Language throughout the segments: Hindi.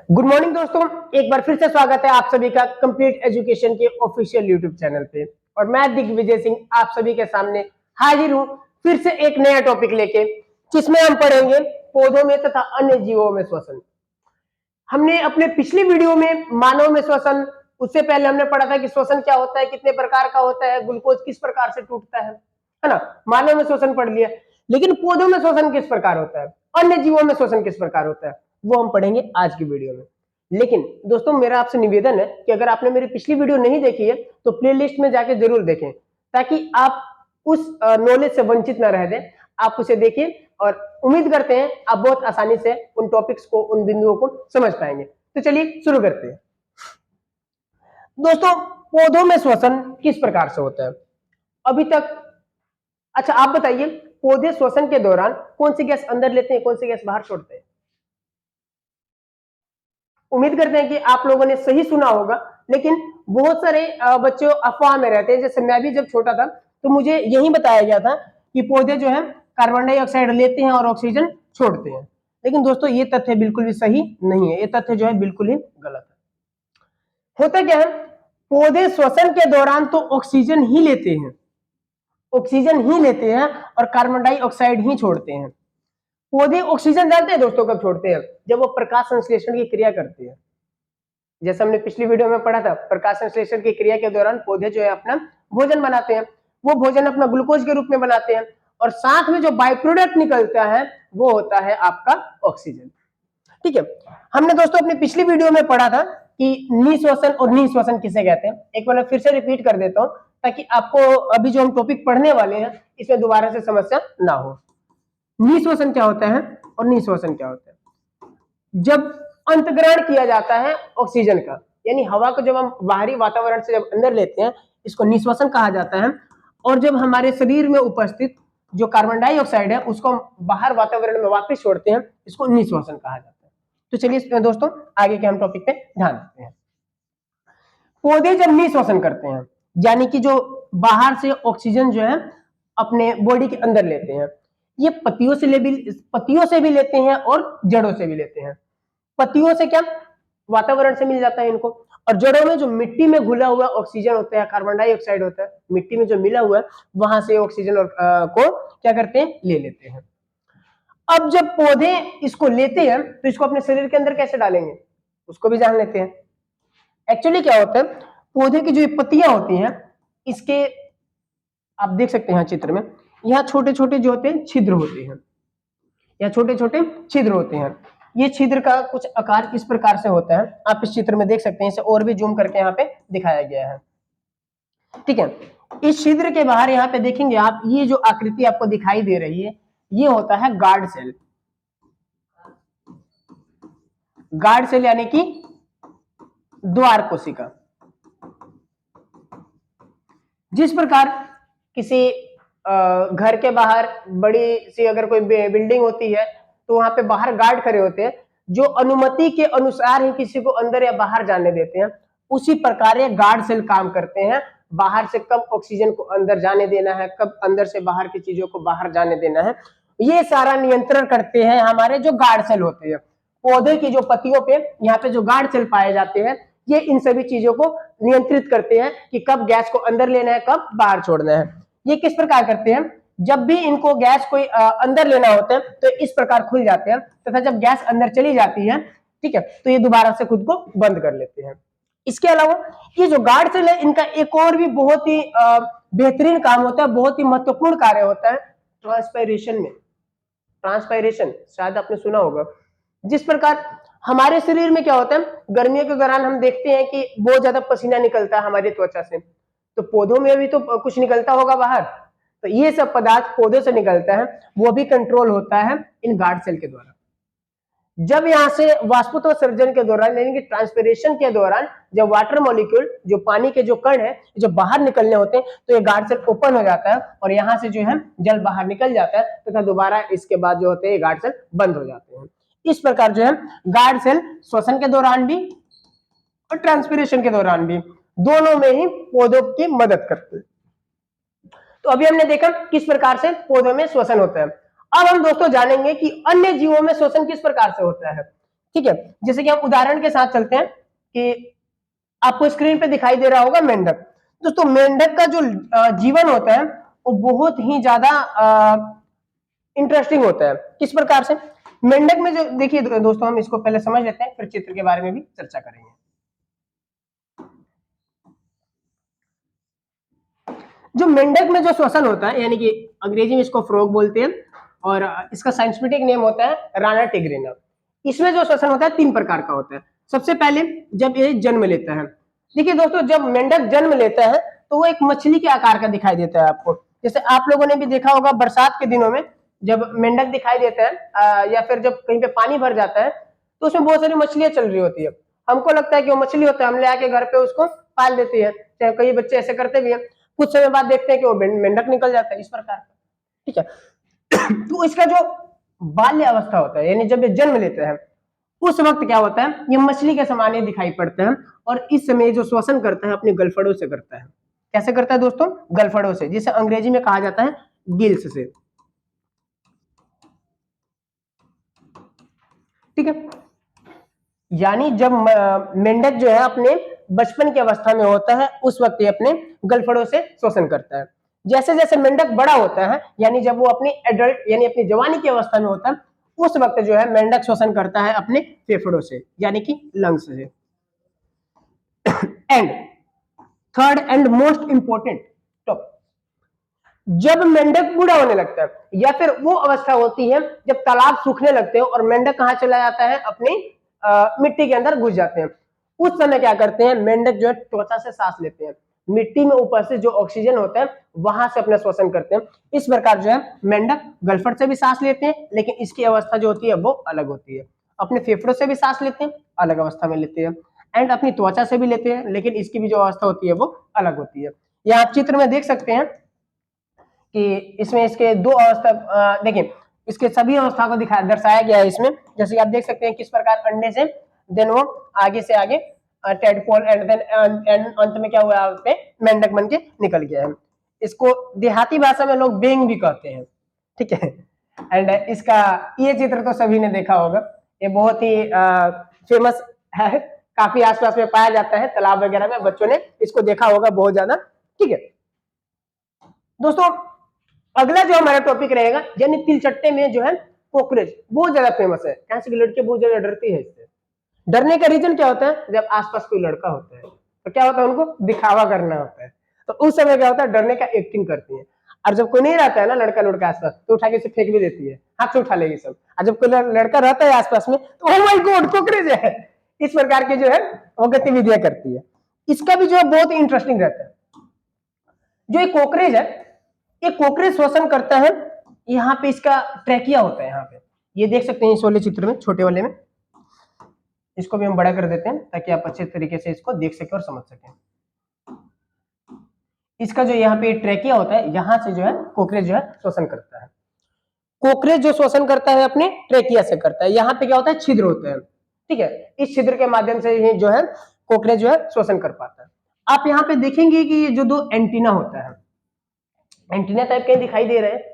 गुड मॉर्निंग दोस्तों, एक बार फिर से स्वागत है आप सभी का कंप्लीट एजुकेशन के ऑफिशियल यूट्यूब चैनल पे। और मैं दिग्विजय सिंह आप सभी के सामने हाजिर हूं फिर से एक नया टॉपिक लेके, जिसमें हम पढ़ेंगे पौधों में तथा अन्य जीवों में श्वसन। हमने अपने पिछली वीडियो में मानव में श्वसन, उससे पहले हमने पढ़ा था कि श्वसन क्या होता है, कितने प्रकार का होता है, ग्लूकोज किस प्रकार से टूटता है ना। मानव में श्वसन पढ़ लिया, लेकिन पौधों में श्वसन किस प्रकार होता है, अन्य जीवों में श्वसन किस प्रकार होता है, वो हम पढ़ेंगे आज की वीडियो में। लेकिन दोस्तों, मेरा आपसे निवेदन है कि अगर आपने मेरी पिछली वीडियो नहीं देखी है तो प्लेलिस्ट में जाके जरूर देखें, ताकि आप उस नॉलेज से वंचित न रह जाएं। आप उसे देखिए और उम्मीद करते हैं आप बहुत आसानी से उन टॉपिक्स को, उन बिंदुओं को समझ पाएंगे। तो चलिए शुरू करते हैं। दोस्तों, पौधों में श्वसन किस प्रकार से होता है अभी तक? अच्छा, आप बताइए, पौधे श्वसन के दौरान कौन सी गैस अंदर लेते हैं, कौन सी गैस बाहर छोड़ते हैं? उम्मीद करते हैं कि आप लोगों ने सही सुना होगा, लेकिन बहुत सारे बच्चे अफवाह में रहते हैं। जैसे मैं भी जब छोटा था तो मुझे यही बताया गया था कि पौधे जो है कार्बन डाइऑक्साइड लेते हैं और ऑक्सीजन छोड़ते हैं। लेकिन दोस्तों, ये तथ्य बिल्कुल भी सही नहीं है, ये तथ्य जो है बिल्कुल ही गलत है। होता क्या है, पौधे श्वसन के दौरान तो ऑक्सीजन ही लेते हैं, ऑक्सीजन ही लेते हैं और कार्बन डाइऑक्साइड ही छोड़ते हैं। पौधे ऑक्सीजन जानते हैं दोस्तों कब छोड़ते हैं? जब वो प्रकाश संश्लेषण की क्रिया करते हैं। जैसे हमने पिछली वीडियो में पढ़ा था, प्रकाश संश्लेषण की क्रिया के दौरान पौधे जो है अपना भोजन बनाते हैं। वो भोजन अपना ग्लूकोज के रूप में बनाते हैं और साथ में जो बाई प्रोडक्ट निकलता है वो होता है आपका ऑक्सीजन। ठीक है, हमने दोस्तों अपनी पिछली वीडियो में पढ़ा था कि निश्वसन और निःश्वसन किसे कहते हैं। एक बार फिर से रिपीट कर देता हूं, ताकि आपको अभी जो हम टॉपिक पढ़ने वाले हैं इसमें दोबारा से समस्या ना हो। निःश्वसन क्या होता है और निःश्वसन क्या होता है? जब अंतग्रहण किया जाता है ऑक्सीजन का, यानी हवा को जब हम बाहरी वातावरण से जब अंदर लेते हैं, इसको निःश्वसन कहा जाता है। और जब हमारे शरीर में उपस्थित जो कार्बन डाइऑक्साइड है उसको बाहर वातावरण में वापस छोड़ते हैं, इसको निःश्वसन कहा जाता है। तो चलिए दोस्तों, आगे के हम टॉपिक पे ध्यान देते हैं। पौधे जब निःश्वसन करते हैं, यानी कि जो बाहर से ऑक्सीजन जो है अपने बॉडी के अंदर लेते हैं, ये पत्तियों से भी लेते हैं और जड़ों से भी लेते हैं। पत्तियों से क्या, वातावरण से मिल जाता है इनको, और जड़ों में जो मिट्टी में घुला हुआ ऑक्सीजन होता है, कार्बन डाइऑक्साइड होता है, मिट्टी में जो मिला हुआ है वहां से ऑक्सीजन को क्या करते हैं, ले लेते हैं। अब जब पौधे इसको लेते हैं तो इसको अपने शरीर के अंदर कैसे डालेंगे, उसको भी जान लेते हैं। एक्चुअली क्या होता है, पौधे की जो पत्तियां होती हैं, इसके आप देख सकते हैं चित्र में, यहाँ छोटे छोटे जो होते हैं छिद्र होते हैं, या छोटे छोटे छिद्र होते हैं। ये छिद्र का कुछ आकार इस प्रकार से होता है, आप इस चित्र में देख सकते हैं। इसे और भी जूम करके यहाँ पे दिखाया गया है। ठीक है, इस छिद्र के बाहर यहाँ पे देखेंगे आप, ये जो आकृति आपको दिखाई दे रही है, ये होता है गार्ड सेल। गार्ड सेल यानी कि द्वार कोशिका। जिस प्रकार किसी घर के बाहर बड़ी सी अगर कोई बिल्डिंग होती है तो वहां पे बाहर गार्ड खड़े होते हैं, जो अनुमति के अनुसार ही किसी को अंदर या बाहर जाने देते हैं। उसी प्रकार ये गार्ड सेल काम करते हैं, बाहर से कब ऑक्सीजन को अंदर जाने देना है, कब अंदर से बाहर की चीजों को बाहर जाने देना है, ये सारा नियंत्रण करते हैं हमारे जो गार्ड सेल होते हैं। पौधे की जो पत्तियों पे यहाँ पे जो गार्ड सेल पाए जाते हैं, ये इन सभी चीजों को नियंत्रित करते हैं कि कब गैस को अंदर लेना है, कब बाहर छोड़ना है। ये किस प्रकार करते हैं, जब भी इनको गैस कोई अंदर लेना होता है तो इस प्रकार खुल जाते हैं, तथा जब गैस अंदर चली जाती है, ठीक है, तो ये दोबारा से खुद को बंद कर लेते हैं। इसके अलावा ये जो गार्ड सेल है, इनका एक और भी बहुत ही बेहतरीन काम होता है, बहुत ही महत्वपूर्ण कार्य होता है ट्रांसपायरेशन में। ट्रांसपायरेशन शायद आपने सुना होगा। जिस प्रकार हमारे शरीर में क्या होता है, गर्मियों के दौरान हम देखते हैं कि बहुत ज्यादा पसीना निकलता है हमारी त्वचा से, तो पौधों में भी तो कुछ निकलता होगा बाहर, तो ये सब पदार्थ पौधों से निकलता है, वो भी कंट्रोल होता है इन गार्ड सेल के द्वारा। जब यहां से वाष्पोत्सर्जन के दौरान यानी कि ट्रांसपिरेशन के दौरान जब वाटर मॉलिक्यूल, जो पानी के जो कण है, जो बाहर निकलने होते हैं, तो ये गार्ड सेल ओपन हो जाता है और यहां से जो है जल बाहर निकल जाता है, तथा दोबारा इसके बाद जो होते हैं गार्ड सेल बंद हो जाते हैं। इस प्रकार जो है गार्ड सेल श्वसन के दौरान भी और ट्रांसपिरेशन के दौरान भी, दोनों में ही पौधों की मदद करते हैं। तो अभी हमने देखा किस प्रकार से पौधों में श्वसन होता है। अब हम दोस्तों जानेंगे कि अन्य जीवों में श्वसन किस प्रकार से होता है। ठीक है, जैसे कि हम उदाहरण के साथ चलते हैं कि आपको स्क्रीन पे दिखाई दे रहा होगा मेंढक। दोस्तों मेंढक का जो जीवन होता है वो बहुत ही ज्यादा इंटरेस्टिंग होता है। किस प्रकार से? मेंढक में जो देखिए दोस्तों, हम इसको पहले समझ लेते हैं, फिर चित्र के बारे में भी चर्चा करेंगे। जो मेंढक में जो श्वसन होता है, यानी कि अंग्रेजी में इसको फ्रॉग बोलते हैं और इसका साइंटिफिक नेम होता है राना टिग्रिना। इसमें जो श्वसन होता है 3 प्रकार का होता है। सबसे पहले जब ये जन्म लेता है, देखिए दोस्तों जब मेंढक जन्म लेता है तो वो एक मछली के आकार का दिखाई देता है आपको। जैसे आप लोगों ने भी देखा होगा बरसात के दिनों में जब मेंढक दिखाई देता है या फिर जब कहीं पे पानी भर जाता है तो उसमें बहुत सारी मछलियां चल रही होती है। हमको लगता है कि वो मछली होता है, हम ले आके घर पे उसको पाल देते हैं, चाहे कई बच्चे ऐसे करते भी हैं। कुछ समय बाद देखते हैं कि वो मेंढक निकल जाता है, इस प्रकार का। ठीक है। तो इसका जो बाल्य अवस्था होता है, यानी जब ये जन्म लेते हैं उस वक्त क्या होता है, ये मछली के समान ही दिखाई पड़ते हैं और इस समय जो श्वसन करता है अपने गलफड़ों से करता है। कैसे करता है दोस्तों? गलफड़ों से, जिसे अंग्रेजी में कहा जाता है गिल्स से। ठीक है, यानी जब मेंढक जो है अपने बचपन की अवस्था में होता है उस वक्त ये अपने गलफड़ों से श्वसन करता है। जैसे जैसे मेंढक बड़ा होता है, यानी जब वो अपनी एडल्ट यानी अपनी जवानी की अवस्था में होता है उस वक्त जो है मेंढक श्वसन करता है अपने फेफड़ों से, यानी कि लंग्स से। And third and most important topic, जब मेंढक बूढ़ा होने लगता है या फिर वो अवस्था होती है जब तालाब सूखने लगते हैं और मेंढक कहां चला जाता है, अपनी मिट्टी के अंदर घुस जाते हैं, उस समय क्या करते हैं मेंढक जो है त्वचा से सांस लेते हैं। मिट्टी में ऊपर से जो ऑक्सीजन होता है वहां से अपना श्वसन करते हैं। इस प्रकार जो है मेंढक गलफड़ से भी सांस लेते हैं, लेकिन इसकी अवस्था जो होती है वो अलग होती है। अपने फेफड़ों से भी सांस लेते हैं, अलग अवस्था में लेते हैं, एंड अपनी त्वचा से भी लेते हैं, लेकिन इसकी भी जो अवस्था होती है वो अलग होती है। यह आप चित्र में देख सकते हैं कि इसमें इसके दो अवस्था देखिए, इसके सभी अवस्था को दर्शाया गया है इसमें। जैसे कि आप देख सकते हैं किस प्रकार अंडे से देन वो आगे से आगे टेडपोल एंड देन अंत में क्या हुआ, यहाँ पे मेंढक बन के निकल गया है। इसको देहाती भाषा में लोग बेंग भी कहते हैं। ठीक है, एंड इसका ये चित्र तो सभी ने देखा होगा, ये बहुत ही फेमस है, काफी आसपास में पाया जाता है तालाब वगैरह में, बच्चों ने इसको देखा होगा बहुत ज्यादा। ठीक है दोस्तों, अगला जो हमारा टॉपिक रहेगा, यानी तिलचट्टे में जो है कॉकरोच बहुत ज्यादा फेमस है। कहां से लड़कियां बहुत ज्यादा डरती है इससे। डरने का रीजन क्या होता है, जब आसपास कोई लड़का होता है तो क्या होता है, उनको दिखावा करना होता है, तो उस समय क्या होता है डरने का एक्टिंग करती है। और जब कोई नहीं रहता है ना लड़का लड़का आसपास तो उठा के इसे फेंक भी देती है, हाथ से उठा लेगी सब। और जब कोई लड़का रहता है आसपास में तो ओ माय गॉड कॉकरोच है, इस प्रकार की जो है वो गतिविधियां करती है। इसका भी जो है बहुत ही इंटरेस्टिंग रहता है। जो एक कॉकरोच है, ये कॉकरोच श्वसन करता है, यहाँ पे इसका ट्रैकिया होता है यहाँ पे, ये देख सकते हैं इस वाले चित्र में, छोटे वाले में। इसको भी हम बड़ा कर देते हैं ताकि आप अच्छे तरीके से इसको देख सके और समझ सकें। इसका जो यहाँ पे ट्रैकिया होता है, यहाँ से जो है कॉकरोच जो है श्वसन करता है। कॉकरोच जो श्वसन करता है अपने ट्रैकिया से करता है। यहाँ पे क्या होता है, छिद्र होता है। ठीक है, इस छिद्र के माध्यम से ही जो है कॉकरोच जो है श्वसन कर पाता है। आप यहाँ पे देखेंगे कि ये जो दो एंटीना होता है, एंटीना टाइप के दिखाई दे रहे हैं,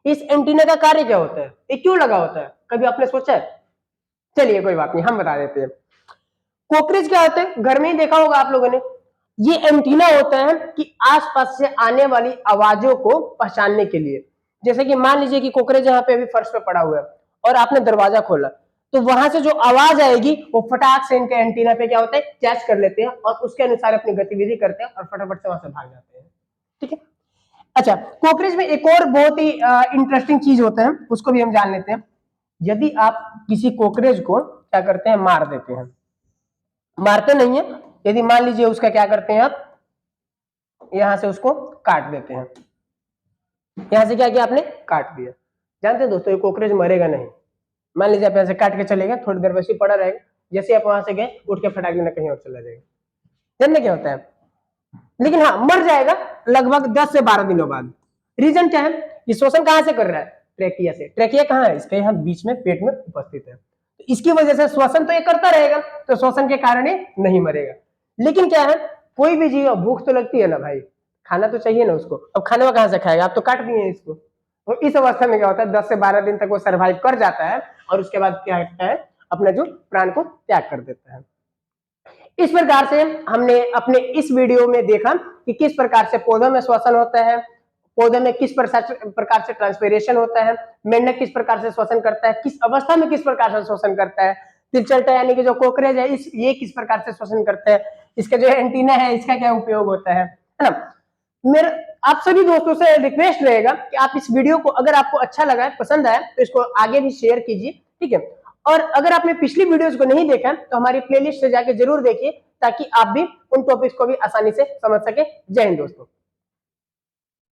इस एंटीना का कार्य क्या होता है, ये क्यों लगा होता है, कभी आपने सोचा है? चलिए कोई बात नहीं, हम बता देते हैं। कॉकरोच क्या होते हैं, घर में ही देखा होगा आप लोगों ने, ये एंटीना होता है कि आसपास से आने वाली आवाजों को पहचानने के लिए। जैसे कि मान लीजिए कि कॉकरोच यहाँ पे अभी फर्श पे पड़ा हुआ है और आपने दरवाजा खोला, तो वहां से जो आवाज आएगी वो फटाक से इनके एंटीना पे क्या होता है कैच कर लेते हैं और उसके अनुसार अपनी गतिविधि करते हैं और फटाफट से वहां से भाग जाते हैं। ठीक है, अच्छा कॉकरोच में एक और बहुत ही इंटरेस्टिंग चीज होता है, उसको भी हम जान लेते हैं। यदि आप किसी कॉकरोच को क्या करते हैं, मार देते हैं, मारते नहीं है, यदि मान लीजिए उसका क्या करते हैं आप, यहां से उसको काट देते हैं, यहां से क्या किया आपने, काट दिया। जानते हैं दोस्तों ये कॉकरोच मरेगा नहीं। मान लीजिए आप यहां से काट के चले गए, थोड़ी देर वैसे ही पड़ा रहेगा, जैसे आप वहां से गए उठ के फटाक देना कहीं और चला जाएगा। जानते क्या होता है, लेकिन हाँ मर जाएगा लगभग 10 से 12 दिनों बाद। रीजन क्या है, ये श्वसन कहां से कर रहा है, ट्रैकिया से। ट्रैकिया कहाँ है, इसके यहाँ बीच में पेट में उपस्थित है, तो इसकी वजह से श्वसन तो ये करता रहेगा, तो श्वसन के कारण ये नहीं मरेगा। लेकिन क्या है, कोई भी जीव भूख तो लगती है ना भाई, खाना तो चाहिए ना उसको, अब खाने में कहां से खाएगा, आप तो काट दिए इसको। तो इस अवस्था में क्या होता है 10 से 12 दिन तक वो सर्वाइव कर जाता है और उसके बाद क्या होता है अपना जो प्राण को त्याग कर देता है। इस प्रकार से हमने अपने इस वीडियो में देखा कि किस प्रकार से पौधों में श्वसन होता है, पौधे में किस प्रकार से ट्रांसपीरेशन होता है, मेंढक किस प्रकार से श्वसन करता है, किस अवस्था में किस प्रकार से श्वसन करता है, तिलचट्टा यानी कि जो कॉकरेज है ये किस प्रकार से श्वसन करता है, इसका जो एंटीना है इसका क्या उपयोग होता है ना। मेरे आप सभी दोस्तों से रिक्वेस्ट रहेगा कि आप इस वीडियो को अगर आपको अच्छा लगा है, पसंद आया तो इसको आगे भी शेयर कीजिए, ठीक है। और अगर आपने पिछली वीडियोस को नहीं देखा तो हमारी प्लेलिस्ट से जाके जरूर देखिए ताकि आप भी उन टॉपिक्स को भी आसानी से समझ सके। जय हिंद दोस्तों।